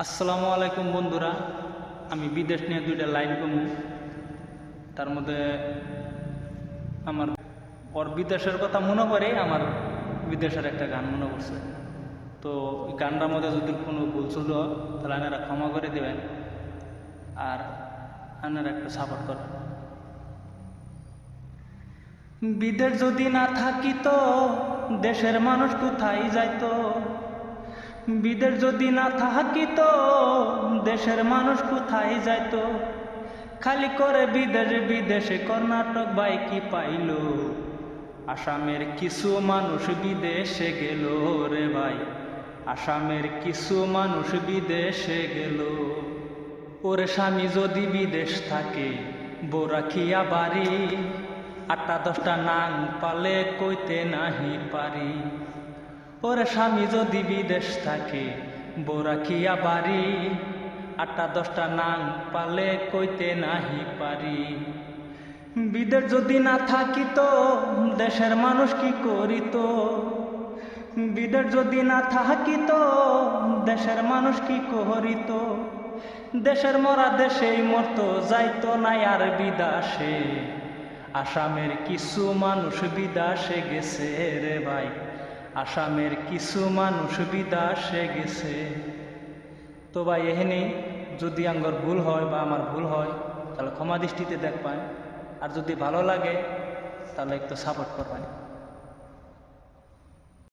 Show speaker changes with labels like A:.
A: আসসালামু আলাইকুম বন্ধুরা, আমি বিদেশ নিয়ে দুইটা লাইন কমু। তার মধ্যে আমার বিদেশের কথা মনে করে আমার বিদেশের একটা গান মনে পড়ছে। তো এই গানটার মধ্যে যদি কোনো ভুল ছিল তাহলে আপনারা ক্ষমা করে দেবেন আর আপনারা একটু সাপোর্ট করবেন। বিদেশ যদি না থাকিত দেশের মানুষ কোথায় যাইতো? বিদেশ যদি না থাকিত দেশের মানুষ কোথায় যাইত? খালি করে বিদেশে বিদেশে কর্ণাটক বাই কি পাইল? আসামের কিছু মানুষ বিদেশে গেল রে ভাই, আসামের কিছু মানুষ বিদেশে গেল। ওর স্বামী যদি বিদেশ থাকে বউ রাখিয়া বাড়ি, 8-10টা নাং পালে কইতে নাহি পারি। ওর স্বামী যদি বিদেশ থাকে বউ রাখিয়া বাড়ি, 8-10টা নাং পালে কইতে নাহি পারি। বিদেশ যদি না থাকিত দেশের মানুষ কি করিত? বিদেশ যদি না থাকিত দেশের মানুষ কি করিত? দেশের মরা দেশেই মরতো, যাইতো নাই আর বিদেশে। আসামের কিছু মানুষ বিদেশে গেছে রে ভাই, আসামের কিছু মানুষ বিদেশে গেছে। তো ভাই এখানে যদি আঙ্গর ভুল হয় বা আমার ভুল হয় তাহলে ক্ষমা দৃষ্টিতে দেখবেন, আর যদি ভালো লাগে তাহলে একটু সাপোর্ট করবেন।